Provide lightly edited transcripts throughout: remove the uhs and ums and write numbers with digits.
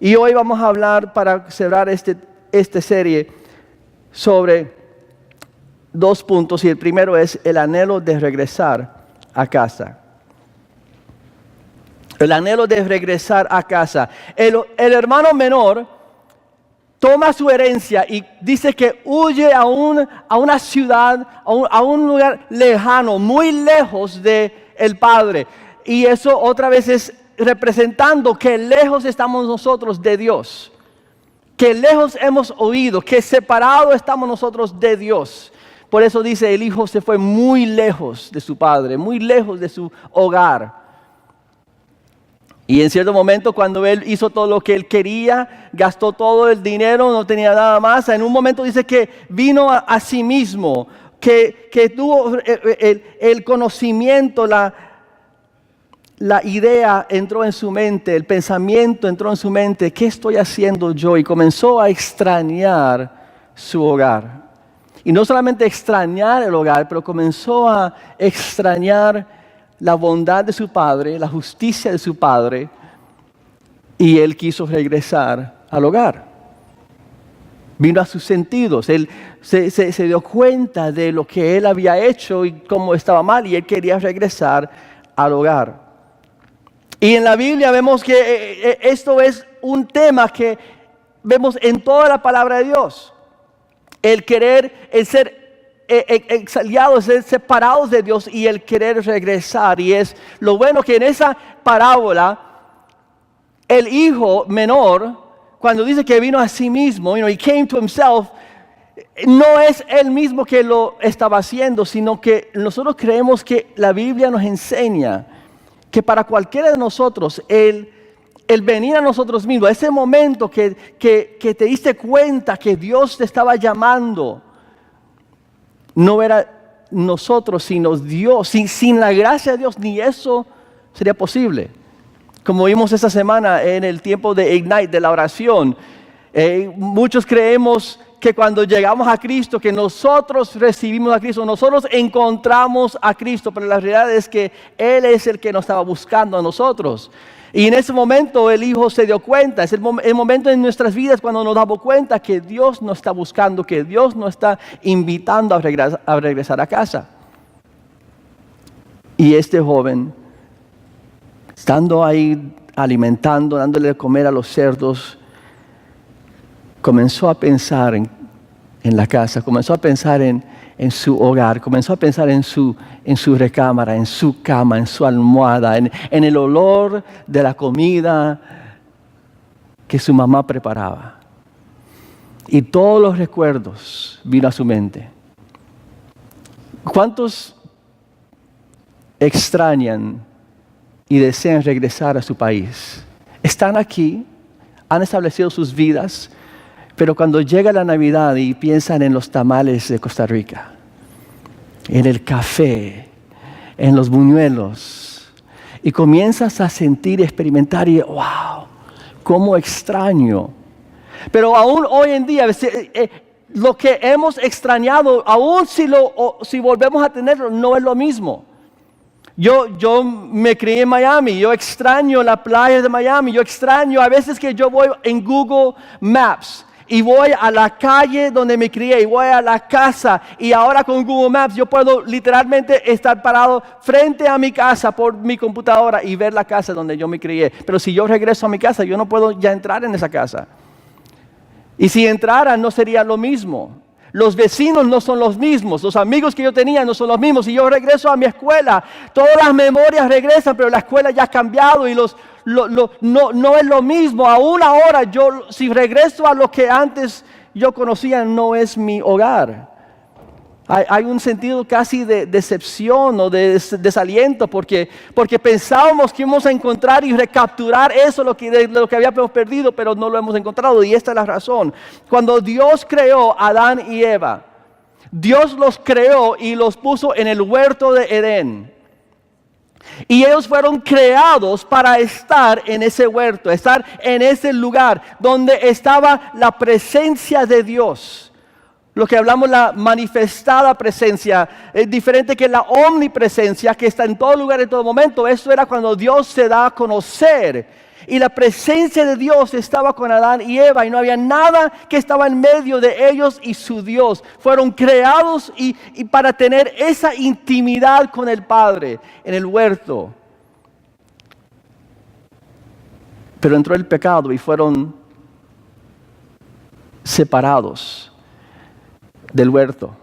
Y hoy vamos a hablar, para cerrar esta serie, sobre 2 puntos. Y el primero es el anhelo de regresar a casa. El anhelo de regresar a casa. El hermano menor toma su herencia y dice que huye a una ciudad, a un lugar lejano, muy lejos del padre. Y eso otra vez es representando que lejos estamos nosotros de Dios. Que lejos hemos oído, que separados estamos nosotros de Dios. Por eso dice, el hijo se fue muy lejos de su padre, muy lejos de su hogar. Y en cierto momento, cuando él hizo todo lo que él quería, gastó todo el dinero, no tenía nada más. En un momento dice que vino a sí mismo, que tuvo el conocimiento, la idea entró en su mente, el pensamiento entró en su mente. ¿Qué estoy haciendo yo? Y comenzó a extrañar su hogar. Y no solamente extrañar el hogar, pero comenzó a extrañar la bondad de su padre, la justicia de su padre, y él quiso regresar al hogar. Vino a sus sentidos, él se dio cuenta de lo que él había hecho y cómo estaba mal, y él quería regresar al hogar. Y en la Biblia vemos que esto es un tema que vemos en toda la palabra de Dios. El querer, el ser exiliados, ser separados de Dios y el querer regresar. Y es lo bueno que en esa parábola, el hijo menor, cuando dice que vino a sí mismo, he came to himself, no es él mismo que lo estaba haciendo, sino que nosotros creemos que la Biblia nos enseña que para cualquiera de nosotros, el venir a nosotros mismos, ese momento que te diste cuenta que Dios te estaba llamando, no era nosotros, sino Dios. Sin la gracia de Dios, ni eso sería posible. Como vimos esta semana en el tiempo de Ignite, de la oración, muchos creemos que cuando llegamos a Cristo, que nosotros recibimos a Cristo, nosotros encontramos a Cristo, pero la realidad es que Él es el que nos estaba buscando a nosotros. Y en ese momento el hijo se dio cuenta, es el momento en nuestras vidas cuando nos damos cuenta que Dios nos está buscando, que Dios nos está invitando a regresar a casa. Y este joven, estando ahí alimentando, dándole de comer a los cerdos, comenzó a pensar en la casa, comenzó a pensar en su hogar, comenzó a pensar en su recámara, en su cama, en su almohada, en el olor de la comida que su mamá preparaba. Y todos los recuerdos vino a su mente. ¿Cuántos extrañan y desean regresar a su país? Están aquí, han establecido sus vidas, pero cuando llega la Navidad y piensan en los tamales de Costa Rica, en el café, en los buñuelos, y comienzas a sentir, experimentar y wow, cómo extraño. Pero aún hoy en día, lo que hemos extrañado, aún si volvemos a tenerlo, no es lo mismo. Yo me crié en Miami, yo extraño la playa de Miami, yo extraño a veces que yo voy en Google Maps y voy a la calle donde me crié y voy a la casa, y ahora con Google Maps yo puedo literalmente estar parado frente a mi casa por mi computadora y ver la casa donde yo me crié. Pero si yo regreso a mi casa, yo no puedo ya entrar en esa casa. Y si entrara no sería lo mismo. Los vecinos no son los mismos, los amigos que yo tenía no son los mismos. Si yo regreso a mi escuela, todas las memorias regresan, pero la escuela ya ha cambiado y no es lo mismo. Aún ahora, si regreso a lo que antes yo conocía, no es mi hogar. Hay un sentido casi de decepción o de desaliento, porque pensábamos que íbamos a encontrar y recapturar eso, lo que habíamos perdido, pero no lo hemos encontrado. Y esta es la razón. Cuando Dios creó a Adán y Eva, Dios los creó y los puso en el huerto de Edén. Y ellos fueron creados para estar en ese huerto, estar en ese lugar donde estaba la presencia de Dios. Lo que hablamos, la manifestada presencia, es diferente que la omnipresencia que está en todo lugar, en todo momento. Eso era cuando Dios se da a conocer. Y la presencia de Dios estaba con Adán y Eva y no había nada que estaba en medio de ellos y su Dios. Fueron creados y para tener esa intimidad con el Padre en el huerto. Pero entró el pecado y fueron separados del huerto.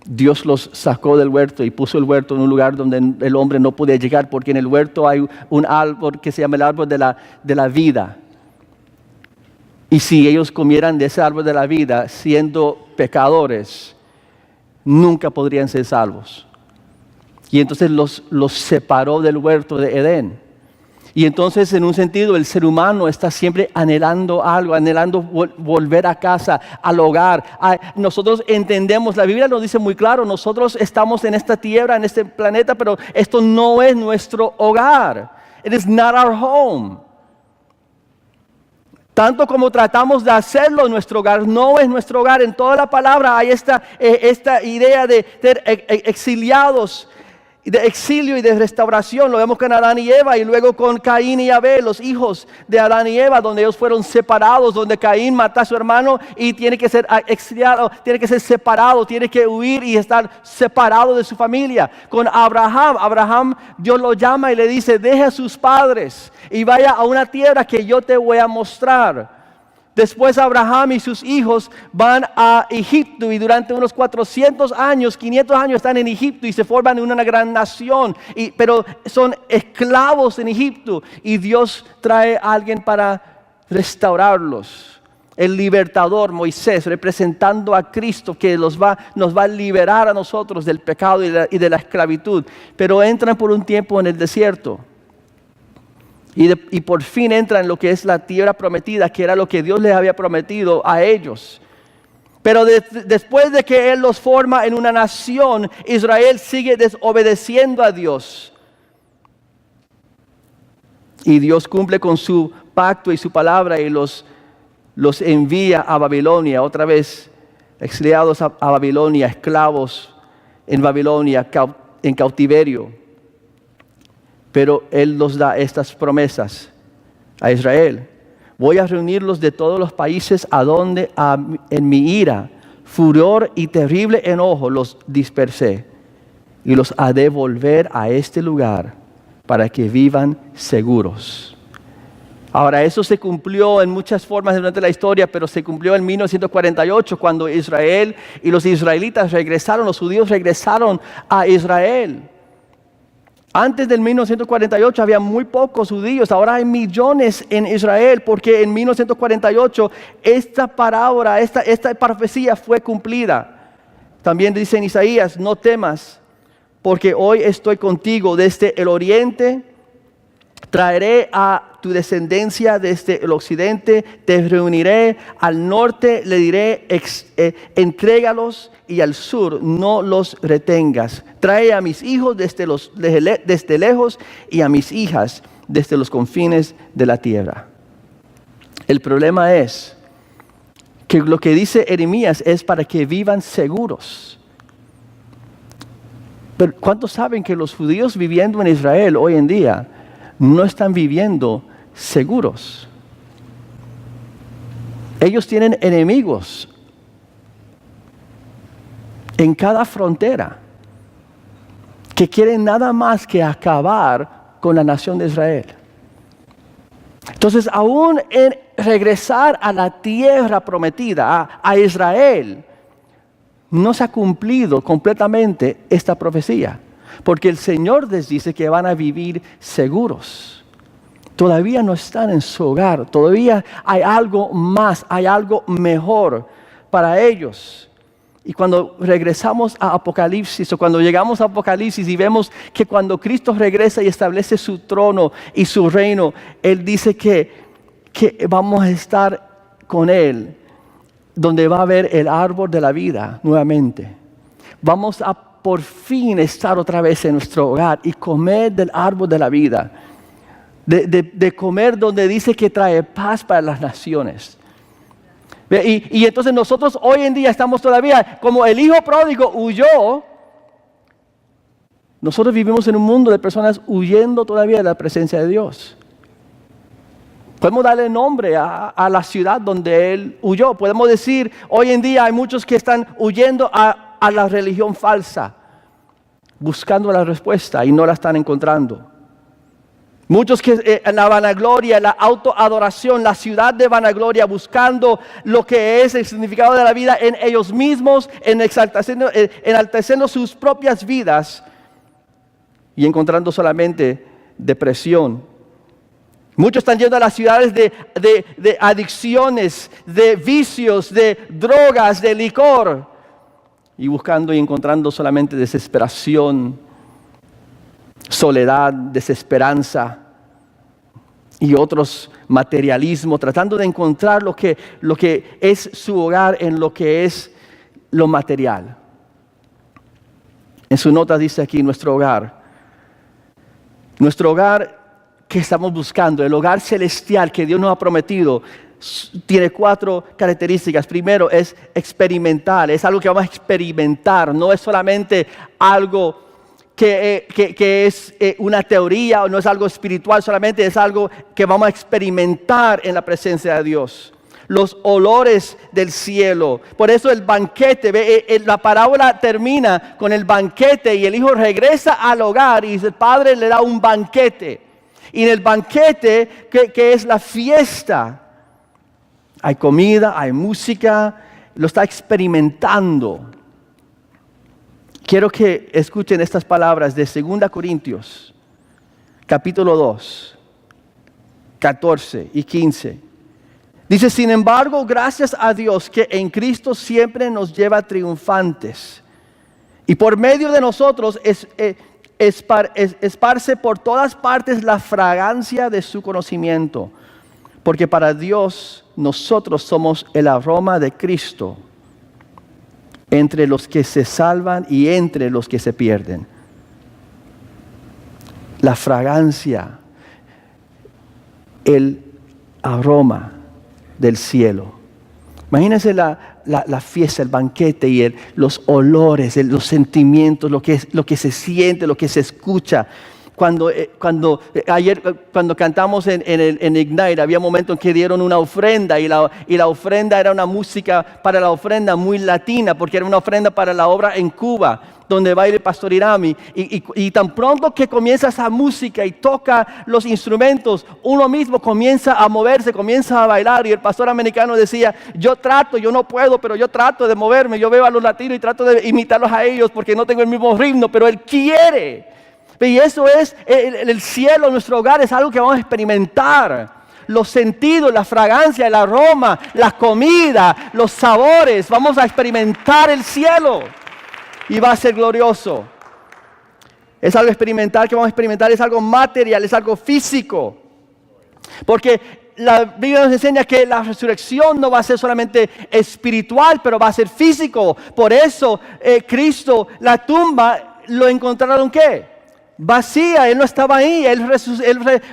Dios los sacó del huerto y puso el huerto en un lugar donde el hombre no podía llegar, porque en el huerto hay un árbol que se llama el árbol de la vida. Y si ellos comieran de ese árbol de la vida, siendo pecadores, nunca podrían ser salvos. Y entonces los separó del huerto de Edén. Y entonces, en un sentido, el ser humano está siempre anhelando algo, anhelando volver a casa, al hogar. Nosotros entendemos, la Biblia nos dice muy claro, nosotros estamos en esta tierra, en este planeta, pero esto no es nuestro hogar. It is not our home. Tanto como tratamos de hacerlo en nuestro hogar, no es nuestro hogar. En toda la palabra hay esta idea de ser exiliados, de exilio y de restauración. Lo vemos con Adán y Eva y luego con Caín y Abel, los hijos de Adán y Eva, donde ellos fueron separados, donde Caín mata a su hermano y tiene que ser exiliado, tiene que ser separado, tiene que huir y estar separado de su familia. Con Abraham, Dios lo llama y le dice: deje a sus padres y vaya a una tierra que yo te voy a mostrar. Después Abraham y sus hijos van a Egipto y durante unos 400 años, 500 años están en Egipto y se forman en una gran nación, pero son esclavos en Egipto y Dios trae a alguien para restaurarlos. El libertador Moisés, representando a Cristo, que nos va a liberar a nosotros del pecado y de la esclavitud. Pero entran por un tiempo en el desierto. Y por fin entran en lo que es la tierra prometida, que era lo que Dios les había prometido a ellos. Pero después de que Él los forma en una nación, Israel sigue desobedeciendo a Dios. Y Dios cumple con su pacto y su palabra y los envía a Babilonia, otra vez exiliados a Babilonia, esclavos en Babilonia, en cautiverio. Pero Él nos da estas promesas a Israel. Voy a reunirlos de todos los países a donde en mi ira, furor y terrible enojo los dispersé. Y los haré volver a este lugar para que vivan seguros. Ahora, eso se cumplió en muchas formas durante la historia, pero se cumplió en 1948 cuando Israel y los israelitas regresaron, los judíos regresaron a Israel. Antes del 1948 había muy pocos judíos, ahora hay millones en Israel, porque en 1948 esta parábola, esta profecía fue cumplida. También dice en Isaías: no temas, porque hoy estoy contigo desde el oriente, traeré a tu descendencia desde el occidente, te reuniré al norte, le diré entrégalos, y al sur no los retengas. Trae a mis hijos desde lejos y a mis hijas desde los confines de la tierra. El problema es que lo que dice Jeremías es para que vivan seguros. Pero ¿cuántos saben que los judíos viviendo en Israel hoy en día no están viviendo seguros? Ellos tienen enemigos en cada frontera que quieren nada más que acabar con la nación de Israel. Entonces, aún en regresar a la tierra prometida, a Israel, no se ha cumplido completamente esta profecía, porque el Señor les dice que van a vivir seguros. Todavía no están en su hogar, todavía hay algo más, hay algo mejor para ellos. Y cuando regresamos a Apocalipsis, o cuando llegamos a Apocalipsis y vemos que cuando Cristo regresa y establece su trono y su reino, Él dice que vamos a estar con Él, donde va a haber el árbol de la vida nuevamente. Vamos a por fin estar otra vez en nuestro hogar y comer del árbol de la vida. De comer donde dice que trae paz para las naciones. Y entonces nosotros hoy en día estamos todavía, como el hijo pródigo huyó, nosotros vivimos en un mundo de personas huyendo todavía de la presencia de Dios. Podemos darle nombre a la ciudad donde él huyó. Podemos decir, hoy en día hay muchos que están huyendo a la religión falsa, buscando la respuesta y no la están encontrando. Muchos que en la vanagloria, la autoadoración, la ciudad de vanagloria, buscando lo que es el significado de la vida en ellos mismos, enalteciendo sus propias vidas y encontrando solamente depresión. Muchos están yendo a las ciudades de adicciones, de vicios, de drogas, de licor, y buscando y encontrando solamente desesperación, soledad, desesperanza y otros materialismo, tratando de encontrar lo que es su hogar en lo que es lo material. En su nota dice aquí nuestro hogar que estamos buscando, el hogar celestial que Dios nos ha prometido, tiene 4 características. Primero es experimental, es algo que vamos a experimentar, no es solamente algo que es una teoría o no es algo espiritual solamente, es algo que vamos a experimentar en la presencia de Dios. Los olores del cielo. Por eso el banquete, la parábola termina con el banquete y el hijo regresa al hogar y el padre le da un banquete. Y en el banquete, que es la fiesta, hay comida, hay música, lo está experimentando. Quiero que escuchen estas palabras de 2 Corintios, capítulo 2, 14 y 15. Dice, sin embargo, gracias a Dios que en Cristo siempre nos lleva triunfantes. Y por medio de nosotros esparce por todas partes la fragancia de su conocimiento. Porque para Dios nosotros somos el aroma de Cristo entre los que se salvan y entre los que se pierden. La fragancia, el aroma del cielo. Imagínense la fiesta, el banquete y los olores, los sentimientos, lo que se siente, lo que se escucha. Ayer cuando cantamos en Ignite, había momentos en que dieron una ofrenda y la ofrenda era una música para la ofrenda muy latina, porque era una ofrenda para la obra en Cuba, donde va a ir el pastor Irami. Y tan pronto que comienza esa música y toca los instrumentos, uno mismo comienza a moverse, comienza a bailar. Y el pastor americano decía, yo no puedo, pero yo trato de moverme. Yo veo a los latinos y trato de imitarlos a ellos porque no tengo el mismo ritmo, pero él quiere. Y eso es el cielo, nuestro hogar, es algo que vamos a experimentar. Los sentidos, la fragancia, el aroma, la comida, los sabores. Vamos a experimentar el cielo. Y va a ser glorioso. Es algo experimental que vamos a experimentar, es algo material, es algo físico. Porque la Biblia nos enseña que la resurrección no va a ser solamente espiritual, pero va a ser físico. Por eso Cristo, la tumba, lo encontraron ¿qué? Vacía, Él no estaba ahí, Él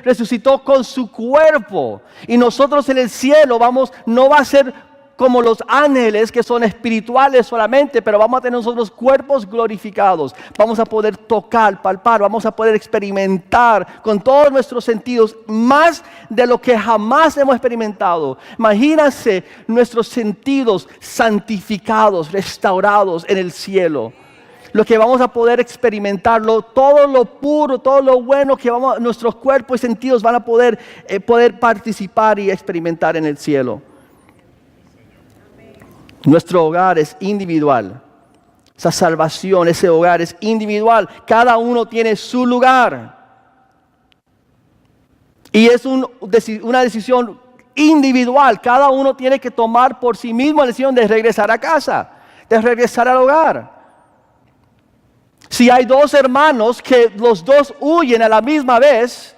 resucitó con su cuerpo. Y nosotros en el cielo no va a ser como los ángeles que son espirituales solamente, pero vamos a tener nosotros cuerpos glorificados. Vamos a poder tocar, palpar, vamos a poder experimentar con todos nuestros sentidos más de lo que jamás hemos experimentado. Imagínense nuestros sentidos santificados, restaurados en el cielo. Lo que vamos a poder experimentarlo, todo lo puro, todo lo bueno que nuestros cuerpos y sentidos van a poder participar y experimentar en el cielo. Nuestro hogar es individual. Esa salvación, ese hogar es individual. Cada uno tiene su lugar. Y es una decisión individual. Cada uno tiene que tomar por sí mismo la decisión de regresar a casa, de regresar al hogar. Si hay 2 hermanos que los 2 huyen a la misma vez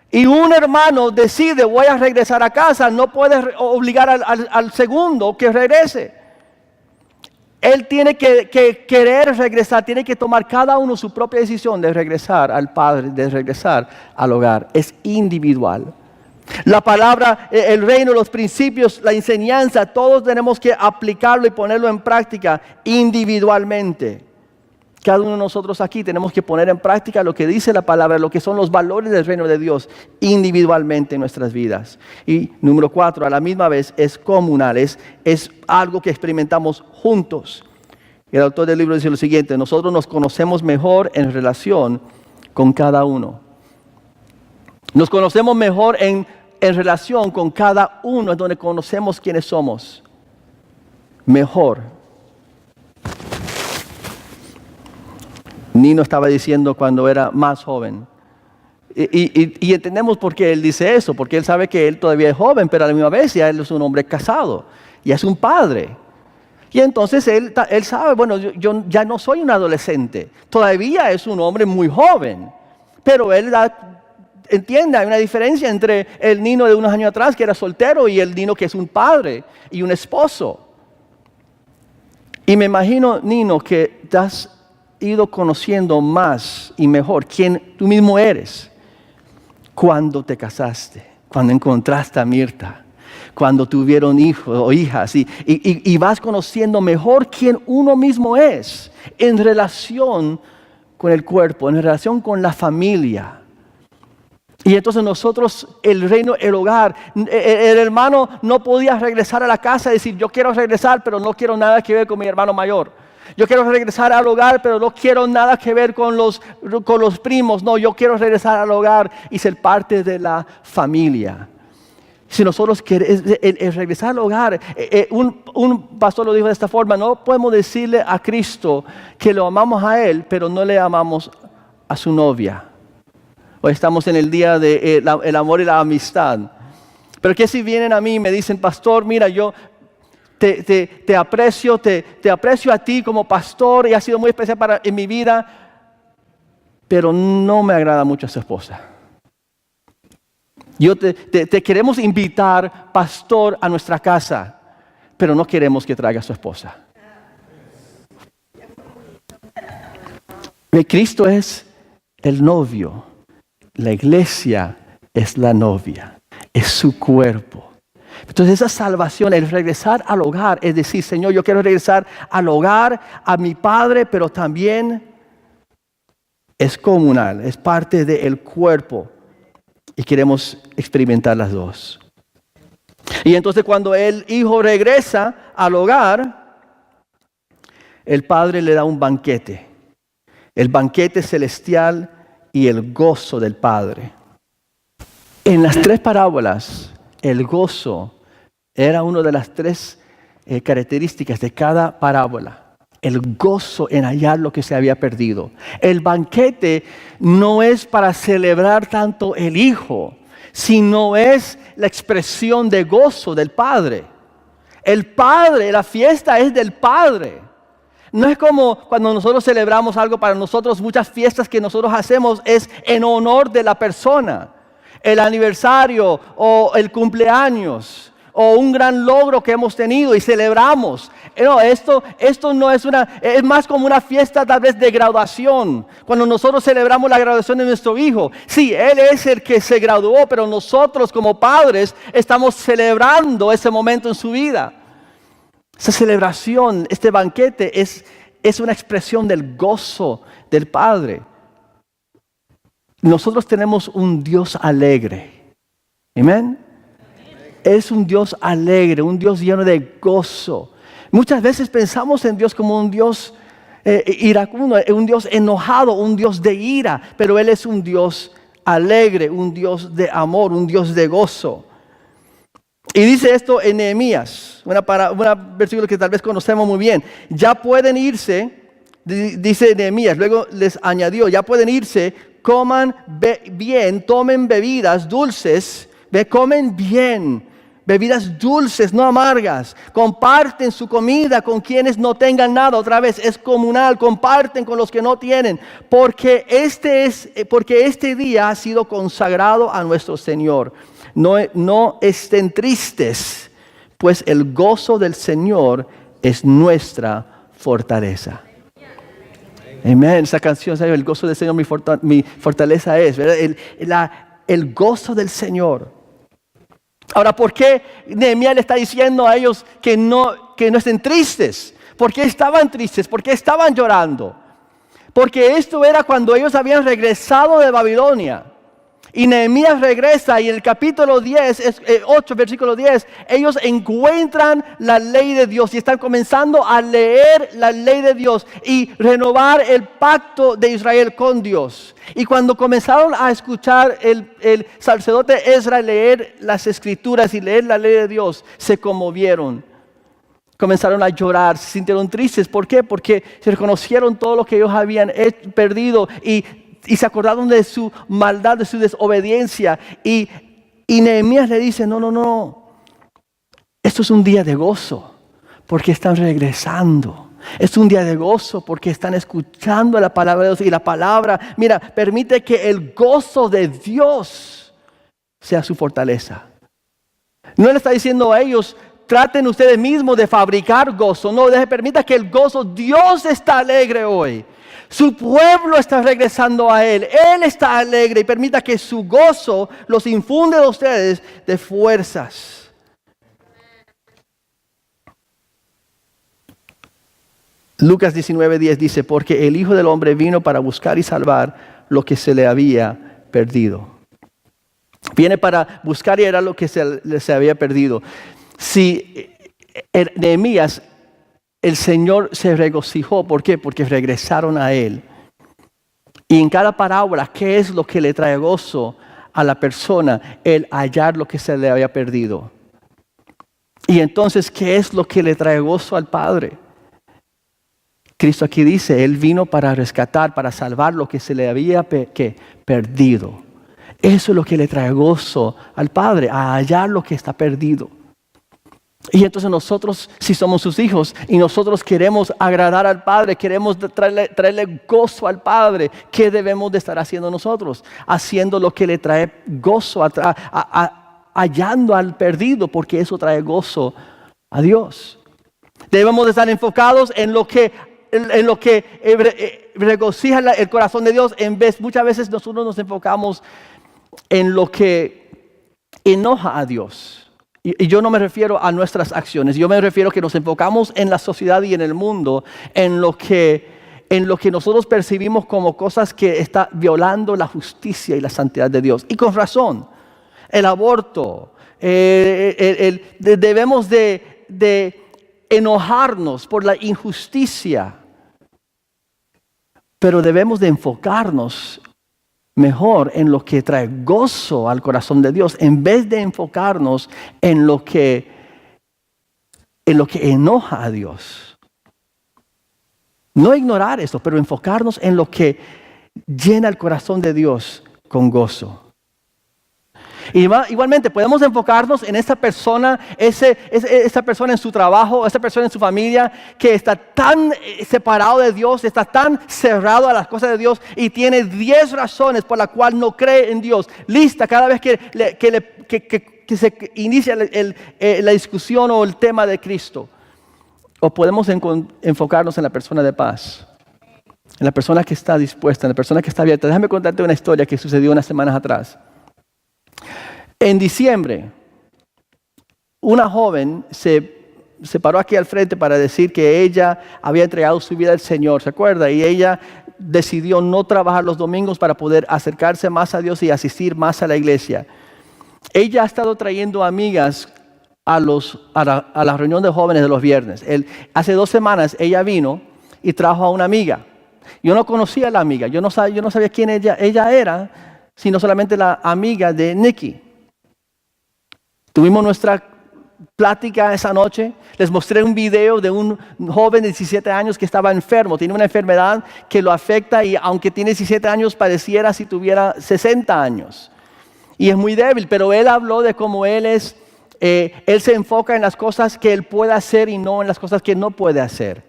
y un hermano decide voy a regresar a casa, no puedes obligar al segundo que regrese. Él tiene que querer regresar, tiene que tomar cada uno su propia decisión de regresar al Padre, de regresar al hogar. Es individual. La palabra, el reino, los principios, la enseñanza, todos tenemos que aplicarlo y ponerlo en práctica individualmente. Cada uno de nosotros aquí tenemos que poner en práctica lo que dice la palabra, lo que son los valores del reino de Dios individualmente en nuestras vidas. Y número 4, a la misma vez es comunal, es algo que experimentamos juntos. El autor del libro dice lo siguiente: nosotros nos conocemos mejor en relación con cada uno. Nos conocemos mejor en relación con cada uno, es donde conocemos quiénes somos. Mejor. Nino estaba diciendo cuando era más joven. Y entendemos por qué él dice eso, porque él sabe que él todavía es joven, pero a la misma vez ya él es un hombre casado, y es un padre. Y entonces él sabe, bueno, yo ya no soy un adolescente, todavía es un hombre muy joven, pero él entiende, hay una diferencia entre el Nino de unos años atrás que era soltero y el Nino que es un padre y un esposo. Y me imagino, Nino, que te has ido conociendo más y mejor quién tú mismo eres cuando te casaste, cuando encontraste a Mirta, cuando tuvieron hijos o hijas, y vas conociendo mejor quién uno mismo es en relación con el cuerpo, en relación con la familia. Y entonces nosotros, el reino, el hogar, el hermano no podía regresar a la casa y decir: yo quiero regresar, pero no quiero nada que ver con mi hermano mayor. Yo quiero regresar al hogar, pero no quiero nada que ver con los primos. No, yo quiero regresar al hogar y ser parte de la familia. Si nosotros queremos regresar al hogar, un pastor lo dijo de esta forma: no podemos decirle a Cristo que lo amamos a Él, pero no le amamos a su novia. Hoy estamos en el día del amor y la amistad. Pero que si vienen a mí y me dicen: pastor, mira, yo te aprecio a ti como pastor y has sido muy especial en mi vida, pero no me agrada mucho a su esposa. Te queremos invitar, pastor, a nuestra casa, pero no queremos que traiga a su esposa. Cristo es el novio, la iglesia es la novia, es su cuerpo. Entonces esa salvación, el regresar al hogar, es decir: Señor, yo quiero regresar al hogar, a mi padre, pero también es comunal, es parte del cuerpo y queremos experimentar las dos. Y entonces cuando el hijo regresa al hogar, el padre le da un banquete, el banquete celestial y el gozo del padre. En las 3 parábolas, el gozo era una de las 3 características de cada parábola. El gozo en hallar lo que se había perdido. El banquete no es para celebrar tanto el hijo, sino es la expresión de gozo del padre. El padre, la fiesta es del padre. No es como cuando nosotros celebramos algo para nosotros. Muchas fiestas que nosotros hacemos es en honor de la persona. El aniversario o el cumpleaños o un gran logro que hemos tenido y celebramos. No, esto no es es más como una fiesta tal vez de graduación. Cuando nosotros celebramos la graduación de nuestro hijo, sí, él es el que se graduó, pero nosotros como padres estamos celebrando ese momento en su vida. Esa celebración, este banquete es una expresión del gozo del Padre. Nosotros tenemos un Dios alegre. Amén. Es un Dios alegre, un Dios lleno de gozo. Muchas veces pensamos en Dios como un Dios iracundo, un Dios enojado, un Dios de ira, pero Él es un Dios alegre, un Dios de amor, un Dios de gozo. Y dice esto en Nehemías, un versículo que tal vez conocemos muy bien. Ya pueden irse, dice Nehemías, luego les añadió: ya pueden irse, coman bien, tomen bebidas dulces, comen bien, bebidas dulces, no amargas. Comparten su comida con quienes no tengan nada. Otra vez, es comunal, comparten con los que no tienen. Porque este día ha sido consagrado a nuestro Señor. No estén tristes, pues el gozo del Señor es nuestra fortaleza. Amén. Esa canción, el gozo del Señor mi fortaleza es, ¿verdad? El gozo del Señor. Ahora, ¿por qué Nehemías le está diciendo a ellos que no estén tristes? ¿Por qué estaban tristes? ¿Por qué estaban llorando? Porque esto era cuando ellos habían regresado de Babilonia. Y Nehemías regresa y en el capítulo 8, versículo 10, ellos encuentran la ley de Dios y están comenzando a leer la ley de Dios y renovar el pacto de Israel con Dios. Y cuando comenzaron a escuchar el sacerdote Ezra leer las escrituras y leer la ley de Dios, se conmovieron. Comenzaron a llorar, se sintieron tristes. ¿Por qué? Porque se reconocieron todo lo que ellos habían perdido y se acordaron de su maldad, de su desobediencia. Y Nehemías le dice, no. Esto es un día de gozo porque están regresando. Es un día de gozo porque están escuchando la palabra de Dios. Y la palabra, mira, permite que el gozo de Dios sea su fortaleza. No le está diciendo a ellos, traten ustedes mismos de fabricar gozo. No, permita que el gozo, Dios está alegre hoy. Su pueblo está regresando a Él. Él está alegre y permita que su gozo los infunde a ustedes de fuerzas. Lucas 19:10 dice, porque el Hijo del Hombre vino para buscar y salvar lo que se le había perdido. Viene para buscar y era lo que se había perdido. Si Nehemías, el Señor se regocijó. ¿Por qué? Porque regresaron a Él. Y en cada parábola, ¿qué es lo que le trae gozo a la persona? El hallar lo que se le había perdido. Y entonces, ¿qué es lo que le trae gozo al Padre? Cristo aquí dice, Él vino para rescatar, para salvar lo que se le había perdido. Eso es lo que le trae gozo al Padre, a hallar lo que está perdido. Y entonces nosotros, si somos sus hijos y nosotros queremos agradar al Padre, queremos traerle gozo al Padre, ¿qué debemos de estar haciendo nosotros? Haciendo lo que le trae gozo, hallando al perdido, porque eso trae gozo a Dios. Debemos de estar enfocados en lo que regocija el corazón de Dios. Muchas veces nosotros nos enfocamos en lo que enoja a Dios. Y yo no me refiero a nuestras acciones, yo me refiero a que nos enfocamos en la sociedad y en el mundo, en lo que nosotros percibimos como cosas que está violando la justicia y la santidad de Dios. Y con razón, el aborto, debemos de enojarnos por la injusticia, pero debemos de enfocarnos mejor en lo que trae gozo al corazón de Dios, en vez de enfocarnos en lo que enoja a Dios. No ignorar eso, pero enfocarnos en lo que llena el corazón de Dios con gozo. Y igualmente podemos enfocarnos en esa persona, esa persona en su trabajo, esa persona en su familia que está tan separado de Dios, está tan cerrado a las cosas de Dios y tiene 10 razones por las cuales no cree en Dios. Lista cada vez que se inicia la discusión o el tema de Cristo. O podemos enfocarnos en la persona de paz, en la persona que está dispuesta, en la persona que está abierta. Déjame contarte una historia que sucedió unas semanas atrás. En diciembre, una joven se paró aquí al frente para decir que ella había entregado su vida al Señor, ¿se acuerda? Y ella decidió no trabajar los domingos para poder acercarse más a Dios y asistir más a la iglesia. Ella ha estado trayendo amigas a la reunión de jóvenes de los viernes. Hace 2 semanas ella vino y trajo a una amiga. Yo no conocía a la amiga, yo no sabía quién ella era, sino solamente la amiga de Nikki. Tuvimos nuestra plática esa noche. Les mostré un video de un joven de 17 años que estaba enfermo. Tiene una enfermedad que lo afecta y aunque tiene 17 años pareciera si tuviera 60 años. Y es muy débil, pero él habló de cómo él se enfoca en las cosas que él puede hacer y no en las cosas que no puede hacer.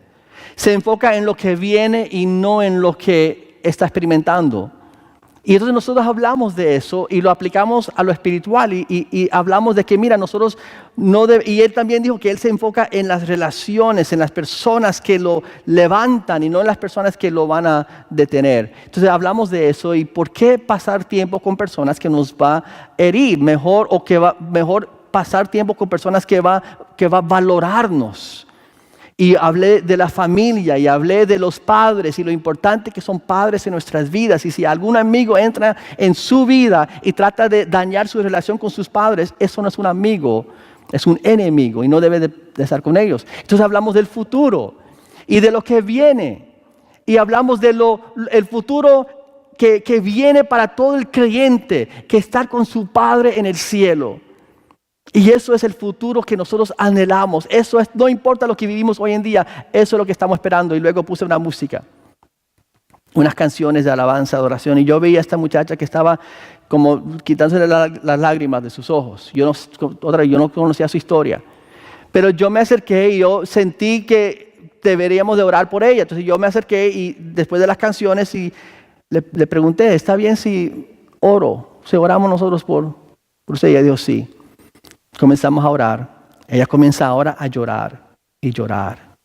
Se enfoca en lo que viene y no en lo que está experimentando. Y entonces nosotros hablamos de eso y lo aplicamos a lo espiritual y hablamos de que mira, nosotros y él también dijo que él se enfoca en las relaciones, en las personas que lo levantan y no en las personas que lo van a detener. Entonces hablamos de eso y por qué pasar tiempo con personas que nos va a herir mejor mejor pasar tiempo con personas que va a valorarnos. Y hablé de la familia y hablé de los padres y lo importante que son padres en nuestras vidas. Y si algún amigo entra en su vida y trata de dañar su relación con sus padres, eso no es un amigo, es un enemigo y no debe de estar con ellos. Entonces hablamos del futuro y de lo que viene. Y hablamos de el futuro que viene para todo el creyente, que estar con su Padre en el cielo. Y eso es el futuro que nosotros anhelamos. Eso es, no importa lo que vivimos hoy en día, eso es lo que estamos esperando. Y luego puse una música, unas canciones de alabanza, adoración. Y yo veía a esta muchacha que estaba como quitándose las lágrimas de sus ojos. Yo no conocía su historia. Pero yo me acerqué y yo sentí que deberíamos de orar por ella. Entonces yo me acerqué y después de las canciones y le pregunté, ¿está bien si oro? Si oramos nosotros por usted. Y ella dijo, sí. Comenzamos a orar. Ella comienza ahora a llorar y llorar.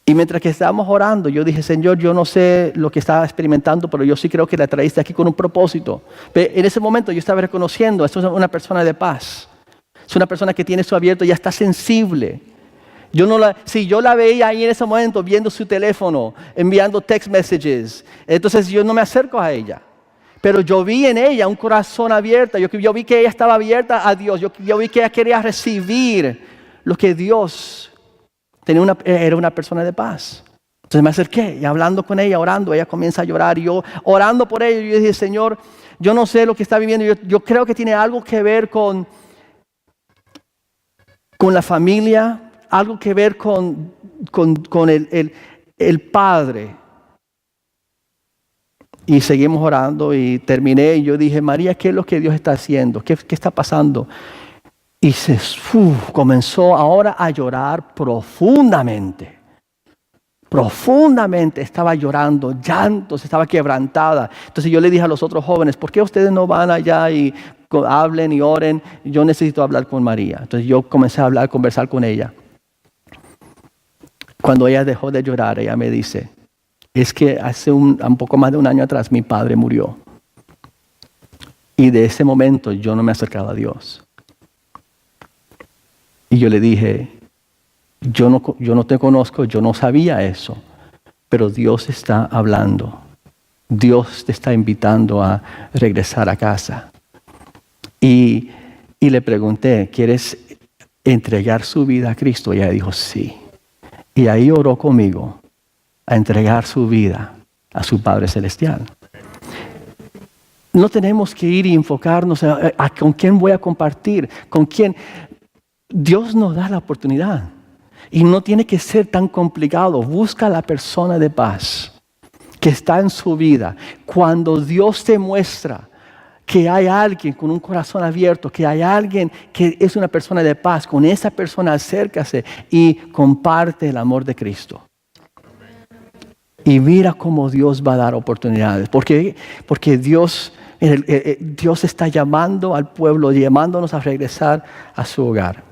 Y mientras que estábamos orando, yo dije, Señor, yo no sé lo que estaba experimentando, pero yo sí creo que la traíste aquí con un propósito. Pero en ese momento yo estaba reconociendo, esto es una persona de paz. Es una persona que tiene su abierto, ya está sensible. Si yo la veía ahí en ese momento viendo su teléfono, enviando text messages, entonces yo no me acerco a ella. Pero yo vi en ella un corazón abierto. Yo vi que ella estaba abierta a Dios. Yo vi que ella quería recibir lo que Dios tenía. Era una persona de paz. Entonces me acerqué y hablando con ella, orando, ella comienza a llorar. Y yo orando por ella, yo dije, Señor, yo no sé lo que está viviendo. Yo creo que tiene algo que ver con la familia, algo que ver con el Padre. Y seguimos orando y terminé y yo dije, María, ¿qué es lo que Dios está haciendo? ¿Qué está pasando? Y comenzó ahora a llorar profundamente. Profundamente estaba llorando, llantos, estaba quebrantada. Entonces yo le dije a los otros jóvenes, ¿por qué ustedes no van allá y hablen y oren? Yo necesito hablar con María. Entonces yo comencé a conversar con ella. Cuando ella dejó de llorar, ella me dice, es que hace un poco más de un año atrás mi padre murió. Y de ese momento yo no me acercaba a Dios. Y yo le dije, yo no te conozco, yo no sabía eso. Pero Dios está hablando. Dios te está invitando a regresar a casa. Y le pregunté, ¿quieres entregar su vida a Cristo? Y ella dijo, sí. Y ahí oró conmigo a entregar su vida a su Padre Celestial. No tenemos que ir y enfocarnos a con quién voy a compartir, con quién. Dios nos da la oportunidad y no tiene que ser tan complicado. Busca a la persona de paz que está en su vida. Cuando Dios te muestra que hay alguien con un corazón abierto, que hay alguien que es una persona de paz, con esa persona acércase y comparte el amor de Cristo. Y mira cómo Dios va a dar oportunidades. Porque Dios está llamando al pueblo, llamándonos a regresar a su hogar.